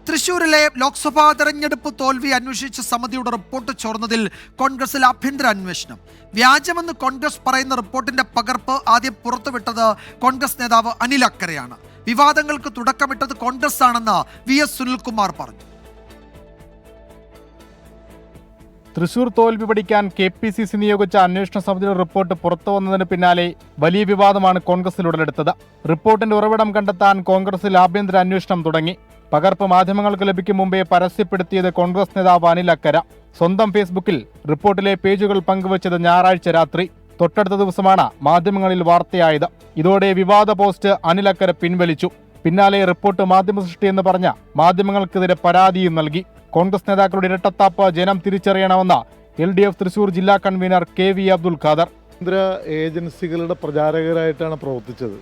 തൃശൂരിലെ ലോക്സഭാ തെരഞ്ഞെടുപ്പ് തോൽവി അന്വേഷിച്ച സമിതിയുടെ റിപ്പോർട്ട് ചോർന്നതിൽ കോൺഗ്രസിൽ ആഭ്യന്തര അന്വേഷണം. വ്യാജമെന്ന് കോൺഗ്രസ് പറയുന്ന റിപ്പോർട്ടിന്റെ പകർപ്പ് ആദ്യം പുറത്തുവിട്ടത് കോൺഗ്രസ് നേതാവ് അനിൽ അക്കരയാണ്. വിവാദങ്ങൾക്ക് തുടക്കമിട്ടത് കോൺഗ്രസ് ആണെന്ന് VS സുനിൽകുമാർ പറഞ്ഞു. തൃശൂർ തോൽവി പഠിക്കാൻ KPCC നിയോഗിച്ച അന്വേഷണ സമിതിയുടെ റിപ്പോർട്ട് പുറത്തു വന്നതിന് പിന്നാലെ വലിയ വിവാദമാണ് കോൺഗ്രസിൽ ഉടലെടുത്തത്. റിപ്പോർട്ടിന്റെ ഉറവിടം കണ്ടെത്താൻ കോൺഗ്രസിൽ ആഭ്യന്തര അന്വേഷണം തുടങ്ങി. പകർപ്പ് മാധ്യമങ്ങൾക്ക് ലഭിക്കും മുമ്പേ പരസ്യപ്പെടുത്തിയത് കോൺഗ്രസ് നേതാവ് അനിൽ അക്കര. സ്വന്തം ഫേസ്ബുക്കിൽ റിപ്പോർട്ടിലെ പേജുകൾ പങ്കുവച്ചത് ഞായറാഴ്ച രാത്രി. തൊട്ടടുത്ത ദിവസമാണ് മാധ്യമങ്ങളിൽ വാർത്തയായത്. ഇതോടെ വിവാദ പോസ്റ്റ് അനിൽ അക്കര പിൻവലിച്ചു. പിന്നാലെ റിപ്പോർട്ട് മാധ്യമ സൃഷ്ടിയെന്ന് പറഞ്ഞ മാധ്യമങ്ങൾക്കെതിരെ പരാതിയും നൽകി. കോൺഗ്രസ് നേതാക്കളുടെ ഇരട്ടത്താപ്പ് ജനം തിരിച്ചറിയണമെന്ന് LDF തൃശൂർ ജില്ലാ കൺവീനർ KV അബ്ദുൽ ഖാദർ. കേന്ദ്ര ഏജൻസികളുടെ പ്രചാരകരായിട്ടാണ് പ്രവർത്തിച്ചത്.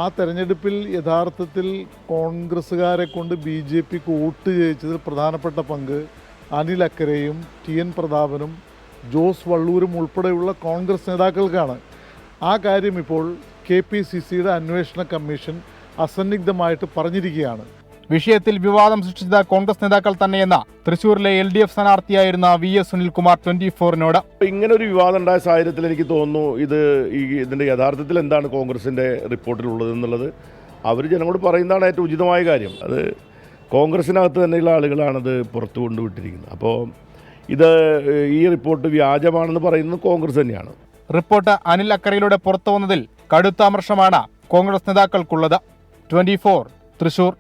ആ തെരഞ്ഞെടുപ്പിൽ യഥാർത്ഥത്തിൽ കോൺഗ്രസ്സുകാരെ കൊണ്ട് BJPക്ക് വോട്ട് ചെയ്യിച്ചതിൽ പ്രധാനപ്പെട്ട പങ്ക് അനിൽ അക്കരയും TN പ്രതാപനും ജോസ് വള്ളൂരും ഉൾപ്പെടെയുള്ള കോൺഗ്രസ് നേതാക്കൾക്കാണ്. ആ കാര്യം ഇപ്പോൾ KPCCയുടെ അന്വേഷണ കമ്മീഷൻ അസന്നിഗ്ധമായിട്ട് പറഞ്ഞിരിക്കുകയാണ്. വിഷയത്തിൽ വിവാദം സൃഷ്ടിച്ച കോൺഗ്രസ് നേതാക്കൾ തന്നെയെന്ന തൃശൂരിലെ LDF സ്ഥാനാർത്ഥിയായിരുന്ന VS സുനിൽകുമാർ 24-നോട്. ഇങ്ങനെ ഒരു വിവാദം ഉണ്ടായ സാഹചര്യത്തിൽ എനിക്ക് തോന്നുന്നു ഇതിന്റെ യഥാർത്ഥത്തിൽ എന്താണ് കോൺഗ്രസിന്റെ റിപ്പോർട്ടിലുള്ളത് എന്നുള്ളത് അവർ ജനങ്ങളോട് പറയുന്നതാണ് ഏറ്റവും ഉചിതമായ കാര്യം. അത് കോൺഗ്രസിനകത്ത് തന്നെയുള്ള ആളുകളാണത് പുറത്തു കൊണ്ടുവിട്ടിരിക്കുന്നത്. അപ്പോൾ ഈ റിപ്പോർട്ട് വ്യാജമാണെന്ന് പറയുന്നത് കോൺഗ്രസ് തന്നെയാണ്. റിപ്പോർട്ട് അനിൽ അക്കരയിലൂടെ പുറത്തു വന്നതിൽ കടുത്ത അമർഷമാണ് കോൺഗ്രസ് നേതാക്കൾക്കുള്ളത്. 24 തൃശൂർ.